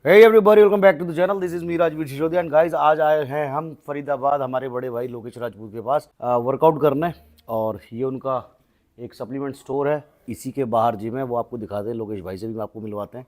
Hey everybody, welcome back to the channel. This is me Rajveer Sisodia and guys, आज आए हैं हम फरीदाबाद हमारे बड़े भाई लोकेश राजपूत के पास वर्कआउट करने। और ये उनका एक सप्लीमेंट स्टोर है, इसी के बाहर जिम है, वो आपको दिखाते हैं। लोकेश भाई से भी आपको मिलवाते हैं।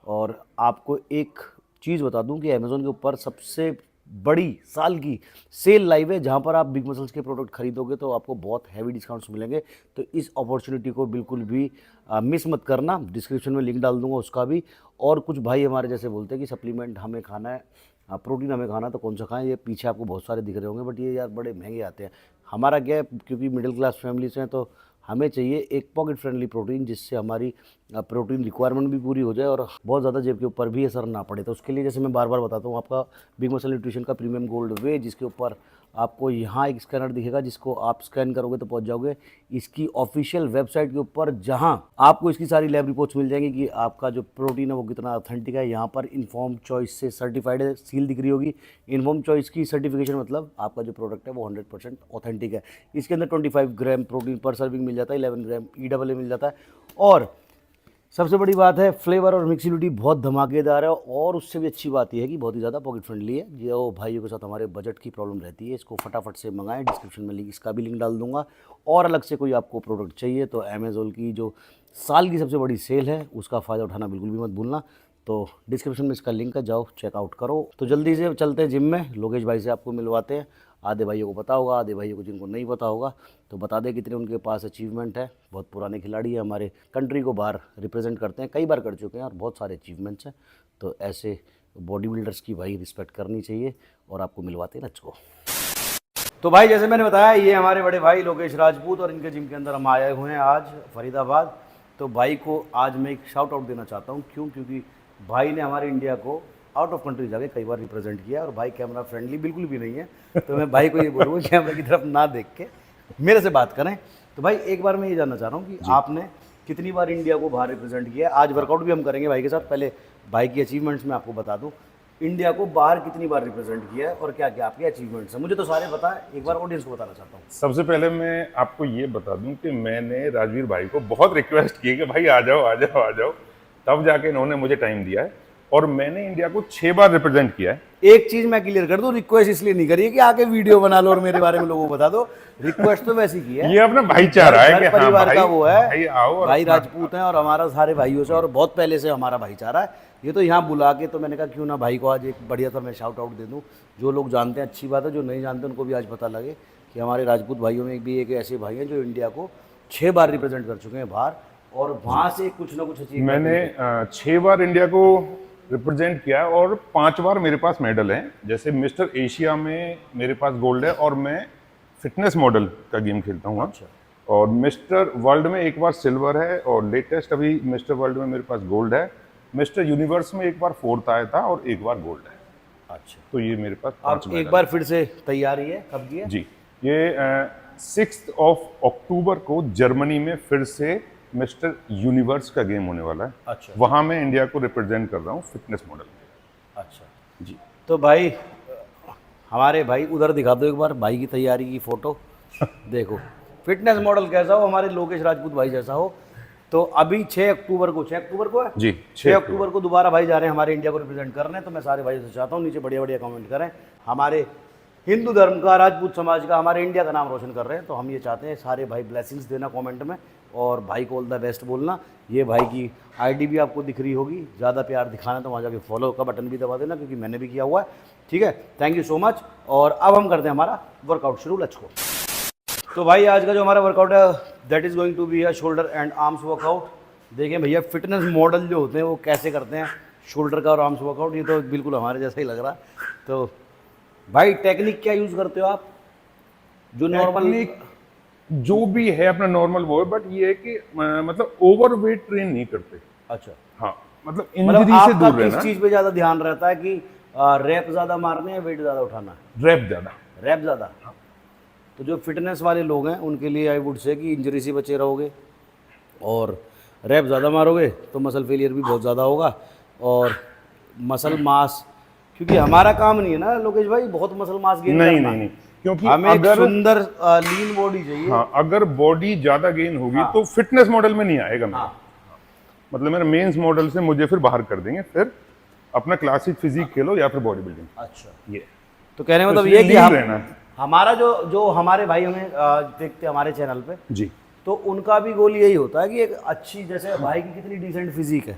और आपको एक चीज़ बता दूं कि अमेज़ोन के ऊपर सबसे बड़ी साल की सेल लाइव है, जहां पर आप बिग मसल्स के प्रोडक्ट खरीदोगे तो आपको बहुत हैवी डिस्काउंट्स मिलेंगे। तो इस अपॉर्चुनिटी को बिल्कुल भी मिस मत करना। डिस्क्रिप्शन में लिंक डाल दूंगा उसका भी। और कुछ भाई हमारे जैसे बोलते हैं कि सप्लीमेंट हमें खाना है, प्रोटीन हमें खाना है, तो कौन सा खाएं। ये पीछे आपको बहुत सारे दिख रहे होंगे, बट ये यार बड़े महंगे आते हैं। हमारा क्या है, क्योंकि मिडिल क्लास फैमिली से हैं, तो हमें चाहिए एक पॉकेट फ्रेंडली प्रोटीन, जिससे हमारी प्रोटीन रिक्वायरमेंट भी पूरी हो जाए और बहुत ज़्यादा जेब के ऊपर भी असर ना पड़े। तो उसके लिए जैसे मैं बार बार बताता हूँ, आपका बिग मसल न्यूट्रिशन का प्रीमियम गोल्ड वे, जिसके ऊपर आपको यहाँ एक स्कैनर दिखेगा, जिसको आप स्कैन करोगे तो पहुँच जाओगे इसकी ऑफिशियल वेबसाइट के ऊपर, जहाँ आपको इसकी सारी लैब रिपोर्ट्स मिल जाएंगी कि आपका जो प्रोटीन है वो कितना ऑथेंटिक है। यहाँ पर इन्फॉर्म चॉइस से सर्टिफाइड है, सील दिख रही होगी। इन्फॉर्म चॉइस की सर्टिफिकेशन मतलब आपका जो प्रोडक्ट है वो 100% ऑथेंटिक है। इसके अंदर 25 ग्राम प्रोटीन पर सर्विंग मिल जाता है, 11 ग्राम EAA मिल जाता है। और सबसे बड़ी बात है, फ्लेवर और मिक्सिलिटी बहुत धमाकेदार है। और उससे भी अच्छी बात यह है कि बहुत ही ज़्यादा पॉकेट फ्रेंडली है। जो भाइयों के साथ हमारे बजट की प्रॉब्लम रहती है, इसको फटाफट से मंगाएं। डिस्क्रिप्शन में लिंक, इसका भी लिंक डाल दूंगा। और अलग से कोई आपको प्रोडक्ट चाहिए तो अमेज़ोन की जो साल की सबसे बड़ी सेल है, उसका फ़ायदा उठाना बिल्कुल भी मत भूलना। तो डिस्क्रिप्शन में इसका लिंक है, जाओ चेकआउट करो। तो जल्दी से चलते हैं जिम में, लोकेश भाई से आपको मिलवाते हैं। आधे भाइयों को पता होगा, आधे भाइयों को जिनको नहीं पता होगा तो बता दें कितने उनके पास अचीवमेंट है। बहुत पुराने खिलाड़ी है, हमारे कंट्री को बाहर रिप्रेजेंट करते हैं, कई बार कर चुके हैं और बहुत सारे अचीवमेंट्स हैं। तो ऐसे बॉडी बिल्डर्स की भाई रिस्पेक्ट करनी चाहिए और आपको मिलवाते हैं। Let's go. तो भाई जैसे मैंने बताया, ये हमारे बड़े भाई लोकेश राजपूत और इनके जिम के अंदर हम आए हुए हैं आज फरीदाबाद। तो भाई को आज मैं एक शाउट आउट देना चाहता हूँ। क्यों? क्योंकि भाई ने हमारे इंडिया को आउट ऑफ कंट्री जाके कई बार रिप्रेजेंट किया और भाई कैमरा फ्रेंडली बिल्कुल भी नहीं है। तो मैं भाई को ये बोलूँगा कैमरा की तरफ ना देख के मेरे से बात करें। तो भाई एक बार मैं ये जानना चाह रहा हूँ कि आपने कितनी बार इंडिया को बाहर रिप्रेजेंट किया। आज वर्कआउट भी हम करेंगे भाई के साथ। पहले भाई की अचीवमेंट्स मैं आपको बता दूँ, इंडिया को बाहर कितनी बार रिप्रेजेंट किया है और क्या क्या आपके अचीवमेंट्स हैं। मुझे तो सारे पता है, एक बार ऑडियंस को बताना चाहता हूँ। सबसे पहले मैं आपको ये बता दूं कि मैंने राजवीर भाई को बहुत रिक्वेस्ट की कि भाई आ जाओ आ जाओ आ जाओ, तब जाके इन्होंने मुझे टाइम दिया है। और मैंने इंडिया को 6 बार रिप्रेजेंट किया है। एक चीज मैं क्लियर कर दूं, रिक्वेस्ट इसलिए नहीं करी कि आके वीडियो बना लो और मेरे बारे में लोगों को बता दो। रिक्वेस्ट तो वैसी की है, ये अपना भाईचारा है कि परिवार का वो है। भाई आओ और भाई राजपूत हैं और हमारा सारे भाइयों से और बहुत पहले से हमारा भाईचारा है। ये तो यहाँ बुला के, तो मैंने कहा क्यों ना भाई को आज एक बढ़िया सा मैं शाउट आउट दे दूँ। जो लोग जानते हैं अच्छी बात है, जो नहीं जानते उनको भी आज पता लगे कि हमारे राजपूत भाइयों में भी एक ऐसे भाई हैं जो इंडिया को 6 बार रिप्रेजेंट कर चुके हैं बाहर, और वहाँ से कुछ ना कुछ अचीव। मैंने 6 बार इंडिया को रिप्रेजेंट किया है और 5 बार मेरे पास मेडल हैं। जैसे मिस्टर एशिया में मेरे पास गोल्ड है और मैं फिटनेस मॉडल का गेम खेलता हूँ। अच्छा। और मिस्टर वर्ल्ड में एक बार सिल्वर है और लेटेस्ट अभी मिस्टर वर्ल्ड में मेरे पास गोल्ड है। मिस्टर यूनिवर्स में एक बार 4th आया था और एक बार गोल्ड है। अच्छा, तो ये मेरे पास आप 5 एक बार फिर से तैयारी है, कब की है? जी, ये 6 अक्टूबर को जर्मनी में फिर से मिस्टर यूनिवर्स का गेम होने वाला है। अच्छा। वहाँ मैं इंडिया को रिप्रेजेंट कर रहा हूँ फिटनेस मॉडल में। अच्छा जी। तो भाई हमारे भाई उधर दिखा दो एक बार भाई की तैयारी की फोटो। देखो फिटनेस मॉडल कैसा हो, हमारे लोकेश राजपूत भाई जैसा हो। तो अभी 6 अक्टूबर को है जी, 6 अक्टूबर को दोबारा भाई जा रहे हैं हमारे इंडिया को रिप्रेजेंट करने। तो मैं सारे भाई से चाहता हूँ नीचे बढ़िया बढ़िया कमेंट करें। हमारे हिंदू धर्म का, राजपूत समाज का, हमारे इंडिया का नाम रोशन कर रहे हैं। तो हम ये चाहते हैं सारे भाई ब्लेसिंग्स देना कमेंट में और भाई को ऑल द बेस्ट बोलना। ये भाई की आईडी भी आपको दिख रही होगी, ज़्यादा प्यार दिखाना तो वहाँ जाके फॉलो का बटन भी दबा देना, क्योंकि मैंने भी किया हुआ है। ठीक है, थैंक यू सो मच। और अब हम करते हैं हमारा वर्कआउट शुरू। Let's go. तो भाई आज का जो हमारा वर्कआउट है, that is going to be a shoulder and arms workout. देखें भैया फिटनेस मॉडल जो होते हैं वो कैसे करते हैं शोल्डर का और आर्म्स वर्कआउट। ये तो बिल्कुल हमारे जैसा ही लग रहा है। तो भाई टेक्निक क्या यूज़ करते हो आप? जो नॉर्मल जो भी है अपना नॉर्मल वो है, बट ये है कि मतलब ओवरवेट ट्रेन नहीं करते। अच्छा, हाँ, मतलब इंजरी से आपका दूर किस रहना। चीज़ पे ज़्यादा ध्यान रहता है कि रैप ज़्यादा मारने या वेट ज़्यादा उठाना? रैप ज्यादा। रैप ज़्यादा। तो जो फिटनेस वाले लोग हैं उनके लिए आई वुड से कि इंजरी से बचे रहोगे और रैप ज़्यादा मारोगे तो मसल फेलियर भी बहुत ज़्यादा होगा और मसल मास, क्योंकि हमारा काम नहीं है ना लोकेश भाई बहुत मसल मास गेन नहीं करना। नहीं नहीं, क्योंकि हमें एक अगर सुंदर लीन बॉडी चाहिए। हाँ, अगर बॉडी ज्यादा गेन होगी हाँ। तो फिटनेस मॉडल में नहीं आएगा मेरा। हाँ। मतलब मेरा मेंस मॉडल से मुझे फिर बाहर कर देंगे। फिर अपना क्लासिक फिजिक खेलो या फिर बॉडी बिल्डिंग। अच्छा, ये तो कहने का मतलब इसलिए ये कि lean रहना। हमारा जो जो हमारे भाई हमें देखते हैं हमारे चैनल पे, जी तो उनका भी गोल यही होता है कि एक अच्छी, जैसे भाई की कितनी डिसेंट फिजिक है,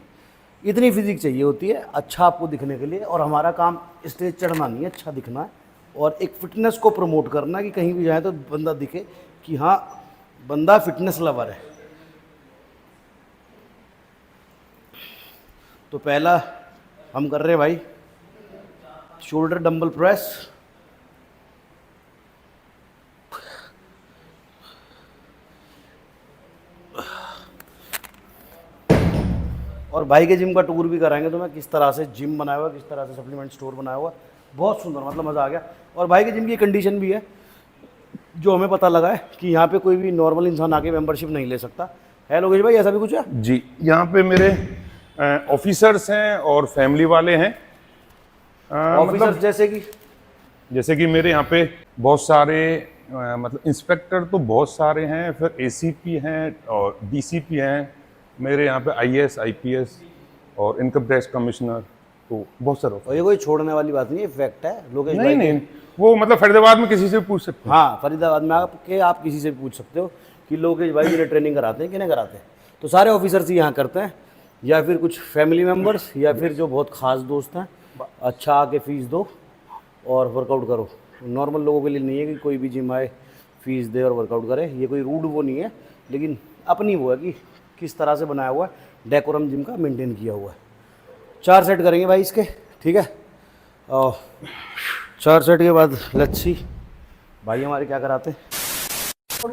इतनी फिजिक चाहिए होती है अच्छा आपको दिखने के लिए। और हमारा काम स्टेज चढ़ना नहीं है, अच्छा दिखना है और एक फिटनेस को प्रमोट करना है कि कहीं भी जाए तो बंदा दिखे कि हाँ बंदा फिटनेस लवर है। तो पहला हम कर रहे हैं भाई शोल्डर डंबल प्रेस। और भाई के जिम का टूर भी कराएंगे तो मैं किस तरह से जिम बनाया हुआ है, किस तरह से सप्लीमेंट स्टोर बनाया हुआ है, बहुत सुंदर, मतलब मज़ा आ गया। और भाई के जिम की कंडीशन भी है जो हमें पता लगा है कि यहाँ पे कोई भी नॉर्मल इंसान आके मेंबरशिप नहीं ले सकता है। लोकेश भाई ऐसा भी कुछ है? जी, यहाँ पे मेरे ऑफिसर्स हैं और फैमिली वाले हैं। ऑफिसर्स जैसे कि मेरे यहाँ पे बहुत सारे मतलब इंस्पेक्टर तो बहुत सारे हैं, फिर एसीपी हैं और डीसीपी हैं। मेरे यहाँ पे आईएएस आईपीएस और इनकम टैक्स कमिश्नर, तो बहुत सारे। और ये कोई छोड़ने वाली बात नहीं है, फैक्ट है लोकेश नहीं भाई नहीं, वो मतलब फरीदाबाद में किसी से पूछ सकते हैं। हाँ, फरीदाबाद में आप किसी से भी पूछ सकते हो कि लोकेश भाई मेरे ट्रेनिंग कराते हैं कि नहीं कराते हैं। तो सारे ऑफिसर्स ही यहाँ करते हैं, या फिर कुछ फैमिली मेम्बर्स, या फिर जो बहुत खास दोस्त हैं। अच्छा आके फीस दो और वर्कआउट करो। नॉर्मल लोगों के लिए नहीं है कि कोई भी जिम आए फीस दे और वर्कआउट करे, ये कोई रूड वो नहीं है, लेकिन अपनी वो है कि किस तरह से बनाया हुआ है, डेकोरम जिम का मेंटेन किया हुआ है। 4 सेट करेंगे भाई इसके, ठीक है। और 4 सेट के बाद लेट्स सी भाई हमारे क्या कराते हैं।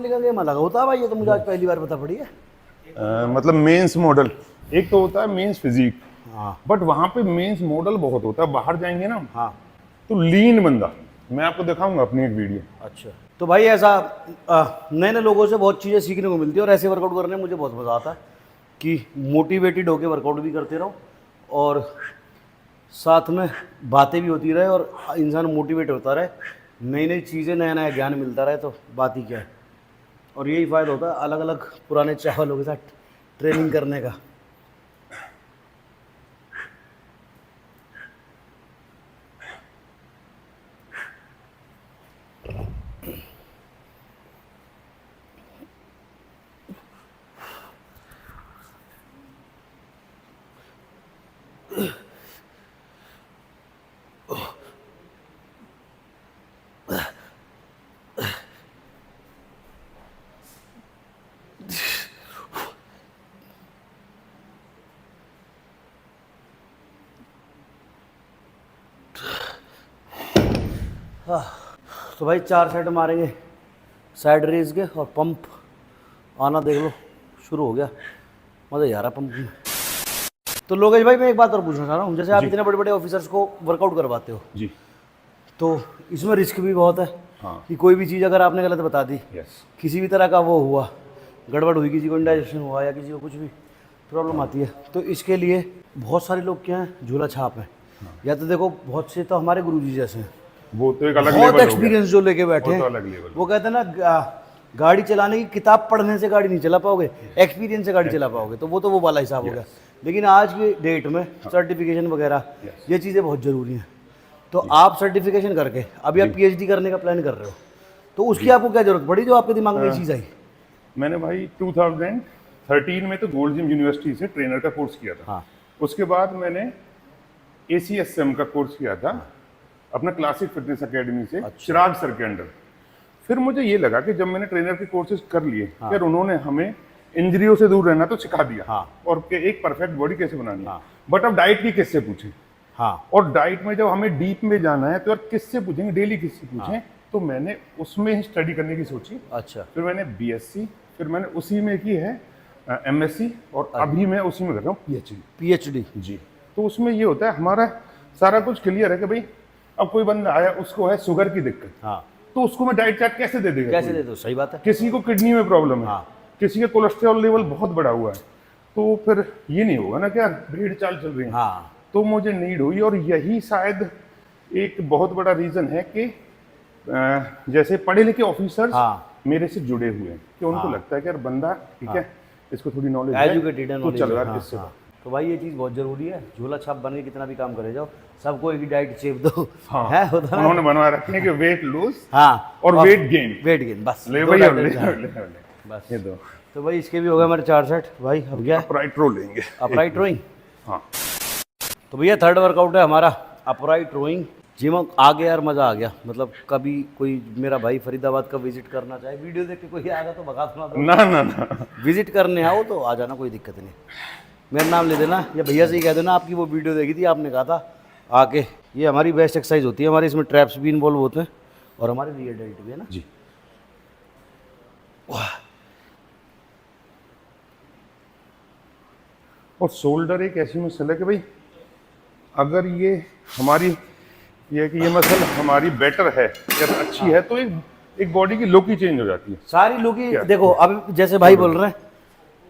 का गेम अलग होता है भाई, ये तो मुझे आज पहली बार पता पड़ी है। मतलब मेंस मॉडल एक तो होता है, मेंस फिजिक। हाँ बट वहाँ पे मेंस मॉडल बहुत होता है। बाहर जाएंगे ना हाँ, तो लीन बंदा, मैं आपको दिखाऊंगा अपनी एक वीडियो। अच्छा। तो भाई ऐसा नए नए लोगों से बहुत चीज़ें सीखने को मिलती है और ऐसे वर्कआउट करने में मुझे बहुत मज़ा आता है कि मोटिवेटेड होकर वर्कआउट भी करते रहो और साथ में बातें भी होती रहे और इंसान मोटिवेट होता रहे, नई नई चीज़ें, नया नया ज्ञान मिलता रहे, तो बात ही क्या है। और यही फ़ायदा होता है अलग अलग पुराने चावलों के साथ ट्रेनिंग करने का। तो भाई 4 सेट मारेंगे साइड रेज के और पंप आना देख लो शुरू हो गया, मज़ा ही आ रहा पंप में। तो लोकेश भाई मैं एक बात और पूछना चाह रहा हूँ, जैसे आप इतने बड़े बड़े ऑफिसर्स को वर्कआउट करवाते हो जी, तो इसमें रिस्क भी बहुत है। हाँ। कि कोई भी चीज़ अगर आपने गलत बता दी, यस, किसी भी तरह का वो हुआ, गड़बड़ हुई, किसी को इंडाइजेशन हुआ या किसी को कुछ भी प्रॉब्लम आती है, तो इसके लिए बहुत सारे लोग क्या हैं, झूला छाप हैं। या तो देखो बहुत से तो हमारे गुरुजी जैसे हैं, वो तो एक अलग बहुत लेवल हो गया। एक्सपीरियंस जो लेके बैठे वो तो हैं, अलग लेवल। वो कहते हैं ना गाड़ी चलाने की किताब पढ़ने से गाड़ी नहीं चला पाओगे, एक्सपीरियंस से गाड़ी चला पाओगे, तो वो वाला हिसाब हो गया। लेकिन आज की डेट में सर्टिफिकेशन वगैरह ये चीज़ें बहुत ज़रूरी हैं। तो आप सर्टिफिकेशन करके अभी आप पीएचडी करने का प्लान कर रहे हो, तो उसकी आपको क्या जरूरत पड़ी जो आपके दिमाग में ये चीज़ आई? मैंने भाई 2013 में तो गोल्ड जिम यूनिवर्सिटी से ट्रेनर का कोर्स किया था। हाँ। उसके बाद मैंने ACSM का कोर्स किया था अपना क्लासिक फिटनेस एकेडमी से, चिराग सर के अंडर। फिर मुझे ये लगा कि जब मैंने ट्रेनर के कोर्सेज कर लिए, फिर उन्होंने हमें इंजरियों से दूर रहना तो सिखा दिया, हाँ। और कि एक परफेक्ट बॉडी कैसे बनानी है। हाँ। बट अब डाइट की किससे पूछें? हाँ, और डाइट में जब हमें डीप में जाना है तो यार किससे पूछेंगे, डेली किससे पूछें? तो मैंने उसमें ही स्टडी करने की सोची। अच्छा, फिर मैंने BSc, फिर मैंने उसी में की है MSc, और अभी मैं उसी में कर रहा हूँ पीएचडी। जी। तो उसमें ये होता है हमारा सारा कुछ क्लियर है कि भाई अब कोई बंदा आया, उसको है शुगर की दिक्कत, हाँ, तो उसको मैं डाइट चार्ट कैसे दे देगा? कैसे दे दो, सही बात है। किसी को किडनी में प्रॉब्लम है, हाँ। किसी का कोलेस्ट्रॉल लेवल बहुत बढ़ा हुआ है, तो फिर ये नहीं होगा ना कि यार भीड़ चाल चल रही है। हाँ, तो मुझे नीड हुई, और यही शायद एक बहुत बड़ा रीजन है कि जैसे पढ़े लिखे ऑफिसर्स हाँ। मेरे से जुड़े हुए हैं, कि उनको लगता है कि यार बंदा ठीक है, इसको थोड़ी नॉलेज है, एजुकेटेड है, तो चल रहा है हाँ, इससे। हाँ। तो भाई ये चीज़ बहुत ज़रूरी है, झोला छाप बन के कितना भी काम करे जाओ, सबको एक ही डाइट शेप दो। हाँ है होता ना? उन्होंने बनवा रखे हैं कि वेट लूज हाँ और वेट गेन। वेट गेन बस ले दो भाई अब diet ले, हैं। ले, बस ये दो तो भाई इसके भी हो गए हमारे 4 सेट भाई। अब क्या अपराइट रो लेंगे। Upright rowing. हाँ तो भैया थर्ड वर्कआउट है हमारा अपराइट रोइंग। जिम आ गया यार, मज़ा आ गया। मतलब कभी कोई मेरा भाई फरीदाबाद का विजिट करना चाहे, वीडियो देख के कोई आएगा तो भगा सुना दो, ना ना ना विजिट करने आओ तो आ जाना, कोई दिक्कत नहीं। मेरा नाम ले देना या भैया से ही कह देना आपकी वो वीडियो देखी थी, आपने कहा था आके। ये हमारी बेस्ट एक्सरसाइज होती है हमारी, इसमें ट्रैप्स भी इन्वॉल्व होते हैं और हमारे रियर डेल्ट भी है ना जी। और शोल्डर एक ऐसी मसल है कि भाई अगर ये हमारी ये कि ये मसल हमारी बेटर है या अच्छी है तो एक बॉडी की लुक ही चेंज हो जाती है। सारी लोग ही देखो। अब जैसे भाई बोल रहे हैं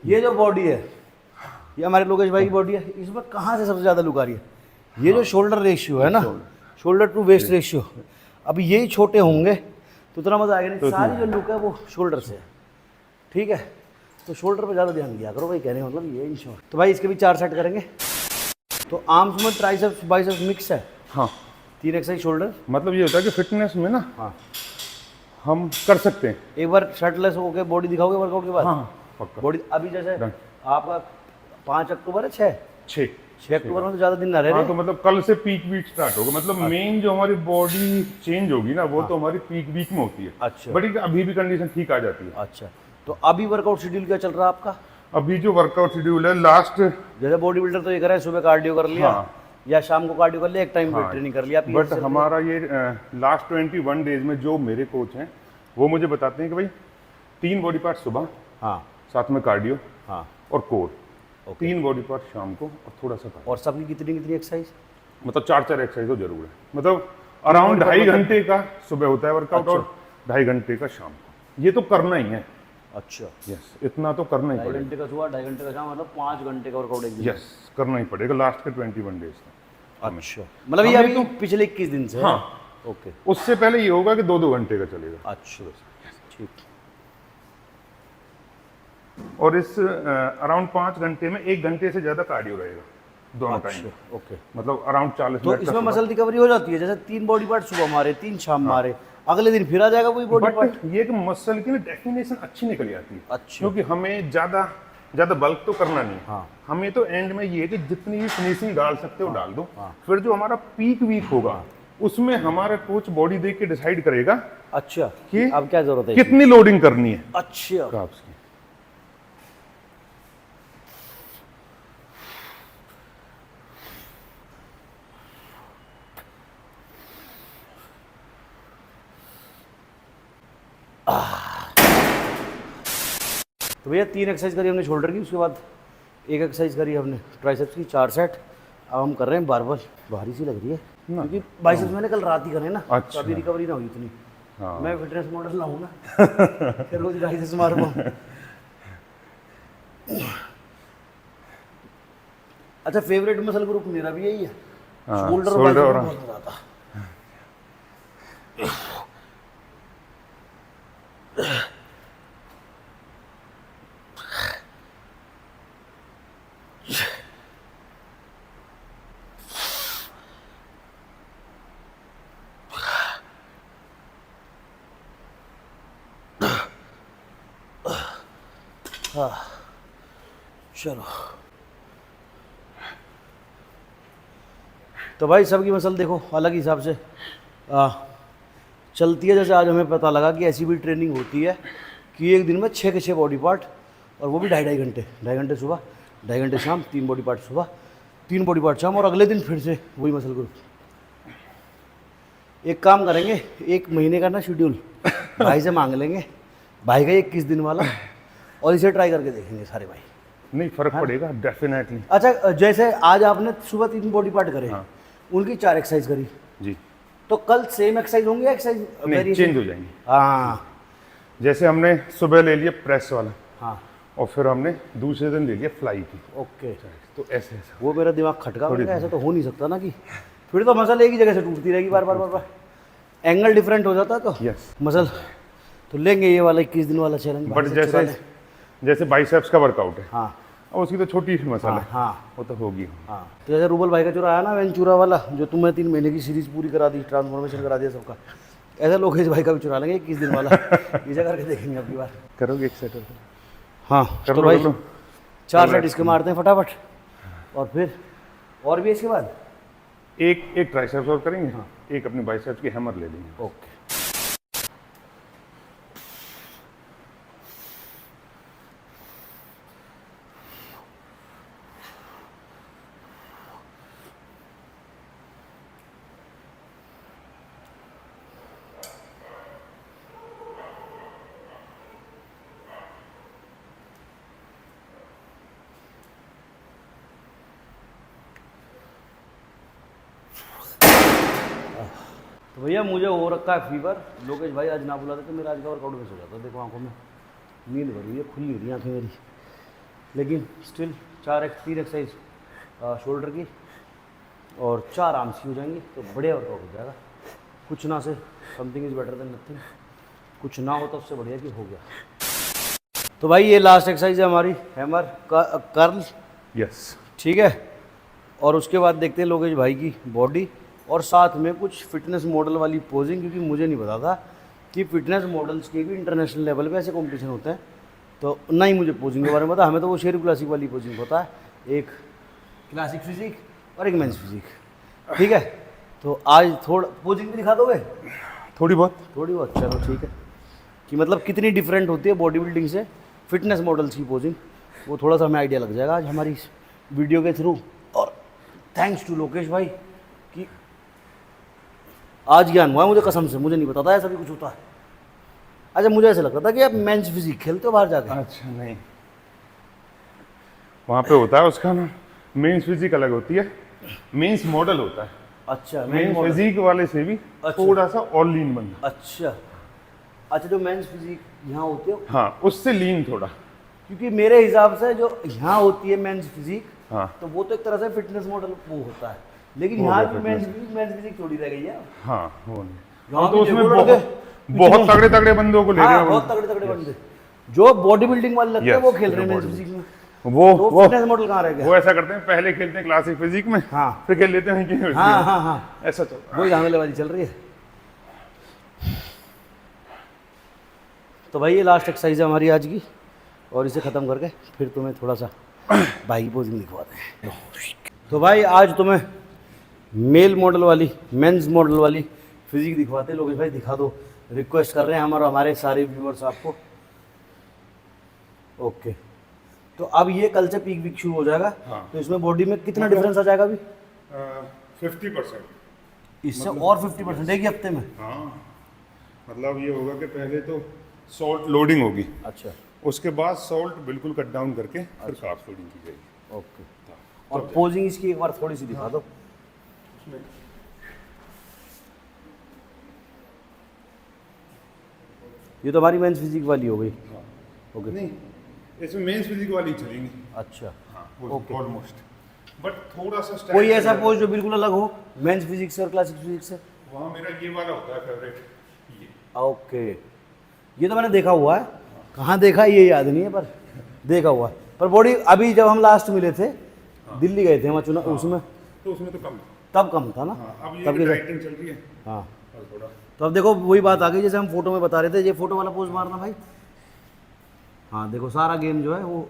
ये जो बॉडी है ये हमारे लोकेश भाई की बॉडी है, इसमें कहाँ से सबसे ज़्यादा लुक आ रही है? ये जो शोल्डर रेशियो है ना, शोल्डर टू वेस्ट रेशियो, अब यही छोटे होंगे तो उतना मज़ा आएगा नहीं। सारी जो लुक है वो शोल्डर से है, ठीक है? तो शोल्डर पे ज़्यादा ध्यान दिया करो भाई, कहने का मतलब ये इन शॉर्ट। तो भाई इसके भी 4 सेट करेंगे। तो आर्म्स में ट्राइसेप्स बाइसेप्स मिक्स है। हाँ 3 एक्सरसाइज शोल्डर। मतलब ये होता है कि फिटनेस में ना हाँ हम कर सकते हैं। एक बार शर्टलेस होके बॉडी दिखाओगे वर्कआउट के बाद? हाँ पक्का। बॉडी अभी जैसे आपका 5 अक्टूबर है 6 6 अक्टूबर में तो ज़्यादा दिन ना रहे। हाँ तो मतलब कल से पीक वीक स्टार्ट होगा। मतलब मेन जो हमारी बॉडी चेंज होगी ना वो तो हमारी पीक वीक में होती है। अच्छा बट अभी भी कंडीशन ठीक आ जाती है। अच्छा, तो अभी वर्कआउट शेड्यूल क्या चल रहा है आपका? अभी जो वर्कआउट शेड्यूल है लास्ट जैसे बॉडी बिल्डर तो ये करे सुबह कार्डियो कर लिया या शाम को कार्डियो कर लिया, एक टाइम वेट ट्रेनिंग कर लिया। बट हमारा ये लास्ट 21 डेज में जो मेरे कोच हैं वो मुझे बताते हैं कि भाई 3 बॉडी पार्ट सुबह, हाँ साथ में कार्डियो हाँ, और कोर, 3 बॉडी पार्ट शाम को और थोड़ा सा cardio। और सबकी कितनी कितनी एक्सरसाइज? मतलब 4 एक्सरसाइज तो जरूर है। मतलब अराउंड 2.5 घंटे का सुबह होता है वर्कआउट और 2.5 घंटे का शाम को। ये तो करना ही है। अच्छा, यस इतना तो करना ही 2.5 पड़ेगा। घंटे का सुबह, 2.5 घंटे का शाम, मतलब 5 घंटे का वर्कआउट एक दिन। यस करना ही पड़ेगा लास्ट के 21 डेज का। अच्छा, मतलब ये अभी पिछले 21 दिन से? हाँ ओके। उससे पहले ये होगा कि 2-2 घंटे का चलेगा। अच्छा ठीक। और इस अराउंड 5 घंटे में 1 घंटे से ज्यादा कार्डियो रहेगा दोनों टाइम। ओके, मतलब अराउंड 40 तो मिनट इसमें मसल रिकवरी हो जाती है? जैसे 3 बॉडी पार्ट सुबह मारे, 3 शाम मारे, अगले दिन फिर आ जाएगा वही बॉडी पार्ट? बट ये कि मसल की ना डेफिनेशन अच्छी निकल जाती है। अच्छा, क्योंकि हमें ज्यादा बल्क तो करना नहीं। हाँ। हमें तो एंड में ये है कि जितनी भी फिनिशिंग डाल सकते हो डाल दो। फिर जो हमारा पीक वीक होगा उसमें हमारा कोच बॉडी देख के डिसाइड करेगा अच्छा कि अब क्या जरूरत है, कितनी लोडिंग करनी है अच्छा कार्ब्स की। तो भैया 3 एक्सरसाइज करी हमने शोल्डर की, उसके बाद एक एक्सरसाइज करी हमने ट्राइसेप्स की, 4 सेट। अब हम कर रहे हैं बारबल। भारी सी लग रही है क्योंकि बाइसेप्स मैंने कल रात ही करे ना। अच्छा। तो अभी रिकवरी ना हुई इतनी। हाँ। मैं फिटनेस मॉडल ना हूँ ना फिर रोज बाइसेप्स मार पाऊँ। अच्छा, फेवरेट मसल ग्रुप मेरा भी यही है, हाँ, शोल्डर और shoulder बाइसेप्स और- में बहुत मजा आता है। चलो तो भाई सबकी मसल देखो अलग हिसाब से चलती है। जैसे आज हमें पता लगा कि ऐसी भी ट्रेनिंग होती है कि एक दिन में 6 के 6 बॉडी पार्ट, और वो भी 2.5 घंटे, 2.5 घंटे सुबह, 2.5 घंटे शाम, 3 बॉडी पार्ट सुबह, 3 बॉडी पार्ट शाम, और अगले दिन फिर से वही मसल ग्रुप। एक काम करेंगे, 1 महीने का ना शेड्यूल भाई से मांग लेंगे, भाई का 21 दिन वाला, और इसे ट्राई करके देखेंगे सारे भाई। नहीं फर्क पड़ेगा डेफिनेटली। अच्छा, जैसे आज आपने सुबह 3 बॉडी पार्ट करे, उनकी 4 एक्सरसाइज करी, जी तो कल सेम एक्सरसाइज होंगे, एक्सरसाइज नहीं चेंज हो जाएंगे। हाँ जैसे हमने सुबह ले लिया प्रेस वाला हाँ और फिर हमने दूसरे दिन ले लिया फ्लाई की, ओके। तो ऐसे ऐसे वो मेरा दिमाग खटका, मैंने कहा ऐसा तो हो नहीं सकता ना, कि फिर तो मसल एक ही जगह से टूटती रहेगी बार बार बार बार, एंगल डिफरेंट हो जाता है तो यस। मसल। तो लेंगे ये वाला 21 दिन वाला चैलेंज। बट जैसे बाइसेप्स का वर्कआउट है, हाँ और उसकी तो छोटी सी मसाला है, हाँ वो तो होगी। हाँ। तो जैसे रूबल भाई का जो आया ना वेंचुरा वाला, जो तुम्हें 3 महीने की सीरीज पूरी करा दी, ट्रांसफॉर्मेशन करा दिया सबका, ऐसा लोकेश भाई का भी चुरा लेंगे 21 दिन वाला। ये जगह करके देखेंगे अगली बार। करोगे एक सेट? हाँ कर तो लो, भाई कर लो। 4 सेट इसके मारते हैं फटाफट, और फिर और भी इसके बाद एक ट्राइसेप्स और करेंगे, एक अपने बाइसेप्स की हैमर ले लेंगे। ओके। तो भैया मुझे हो रखा है फीवर, लोकेश भाई आज ना बुलाते तो मेरा आज का वर्कआउट मिस हो जाता। देखो आंखों में नींद भर रही है, खुली हो रही है आँखें मेरी, लेकिन स्टिल 3 एक्सरसाइज शोल्डर की और 4 आर्म्स की हो जाएंगी तो बढ़िया वर्कआउट हो जाएगा। कुछ ना से something is better than nothing, कुछ ना हो तो उससे बढ़िया कि हो गया। तो भाई ये लास्ट एक्सरसाइज है हमारी, हैमर कर्ल। यस, ठीक है, और उसके बाद देखते हैं लोकेश भाई की बॉडी, और साथ में कुछ फिटनेस मॉडल वाली पोजिंग, क्योंकि मुझे नहीं पता था कि फिटनेस मॉडल्स के भी इंटरनेशनल लेवल पे ऐसे कंपटीशन होते हैं। तो ना ही मुझे पोजिंग के बारे में पता, हमें तो वो शेर क्लासिक वाली पोजिंग होता है, एक क्लासिक फिजिक और एक मेंस फिजिक। ठीक है, तो आज थोड़ा पोजिंग भी दिखा दोगे? थोड़ी बहुत। चलो ठीक है, कि मतलब कितनी डिफरेंट होती है बॉडी बिल्डिंग से फिटनेस मॉडल्स की पोजिंग, वो थोड़ा सा हमें आइडिया लग जाएगा आज हमारी इस वीडियो के थ्रू। और थैंक्स टू लोकेश भाई कि आज ज्ञान हुआ मुझे, कसम से मुझे नहीं पता था ऐसा भी कुछ होता है। अच्छा, मुझे ऐसा लगता था कि आप मेंस फिजिक खेलते हो बाहर जाकर। अच्छा नहीं, वहाँ पे होता है उसका ना, मेंस फिजिक अलग होती है, मेंस मॉडल होता है। अच्छा, मेंस फिजिक वाले से भी थोड़ा सा और लीन बनना। अच्छा, जो मेंस फिजिक यहाँ होती है, हाँ, उससे लीन थोड़ा, क्योंकि मेरे हिसाब से जो यहाँ होती है मेंस फिजिक, हाँ तो वो तो एक तरह से फिटनेस मॉडल वो होता है, लेकिन यहाँ भी मेंस फिजिक थोड़ी रह गई है। हाँ, वो नहीं, यहाँ तो भी उसमें देखो लड़के बहुत तगड़े तगड़े बंदों को ले रहे हाँ, हैं। बहुत तगड़े बंदे जो बॉडी बिल्डिंग वाले लगते हैं वो खेल रहे हैं मेंस फिजिक में। वो फिटनेस मॉडल कहाँ रह गया? वो ऐसा करते हैं, पहले खेलते हैं क्लासिक फिजिक में, हाँ। फिर खेल लेते हैं कि हाँ, ऐसा चल रहा है। वही धांधलेबाजी चल रही है। तो भाई ये लास्ट एक्सरसाइज है हमारी आज की, और इसे ख़त्म करके फिर तुम्हें थोड़ा सा भाई की पोजिंग दिखवाते हैं। तो भाई आज तुम्हें मेल मॉडल वाली, मेंस मॉडल वाली फिजिक दिखवाते हैं। लोकेश भाई दिखा दो, रिक्वेस्ट कर रहे हैं हमारे सारे व्यूअर्स आपको। ओके, तो अब ये कल से पीक वीक शुरू हो जाएगा। हाँ। तो इसमें बॉडी में कितना डिफरेंस आ जाएगा अभी? 50%। इससे और 50% एक ही हफ्ते में? हाँ, मतलब ये होगा कि पहले तो सॉल्ट लोडिंग होगी, अच्छा, उसके बाद सॉल्ट बिल्कुल कट डाउन करके फिर कार्ब्स लोडिंग की जाएगी। ओके। और पोजिंग इसकी एक बार थोड़ी सी दिखा दो। ये तो हमारी मेंस फिजिक वाली हो गई। ओके, नहीं, इसमें मेंस फिजिक वाली चलेंगी। अच्छा, ओके, ऑलमोस्ट, बट थोड़ा सा स्टाइल कोई ऐसा पोज जो बिल्कुल अलग हो मेंस फिजिक से और क्लासिक फिजिक से? वहाँ मेरा ये वाला होता है फेवरेट, ये। ओके, ये तो मैंने देखा हुआ है, कहाँ देखा ये याद नहीं है, पर देखा हुआ है। पर बॉडी अभी जब हम लास्ट मिले थे, दिल्ली गए थे हम चुना, उसमें तो उसमें तो कम, तब कम था ना। अब ये तब की डाइटिंग चल रही है। हाँ, और थोड़ा तो अब देखो वही बात आ गई जैसे हम फोटो में बता रहे थे, ये फोटो वाला पोज मारना भाई। हाँ देखो, सारा गेम जो है वो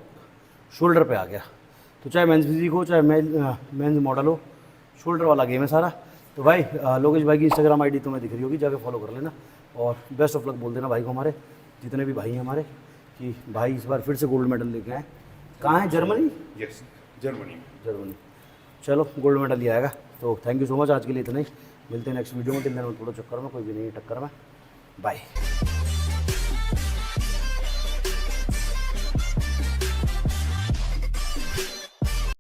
शोल्डर पे आ गया। तो चाहे मेंस फिजिक हो चाहे मेंस मॉडल हो, शोल्डर वाला गेम है सारा। तो भाई लोकेश भाई की इंस्टाग्राम आईडी तुम्हें दिख रही होगी, जाके फॉलो कर लेना, और बेस्ट ऑफ लक बोल देना भाई को, हमारे जितने भी भाई हैं हमारे, कि भाई इस बार फिर से गोल्ड मेडल लेके आए। कहाँ है? जर्मनी? Yes, Germany. चलो गोल्ड मेडल ही आएगा। तो थैंक यू सो मच, आज के लिए इतना ही। मिलते हैं नेक्स्ट वीडियो में। टिल देन थोड़ा चक्कर में, कोई भी नहीं है टक्कर में। बाय।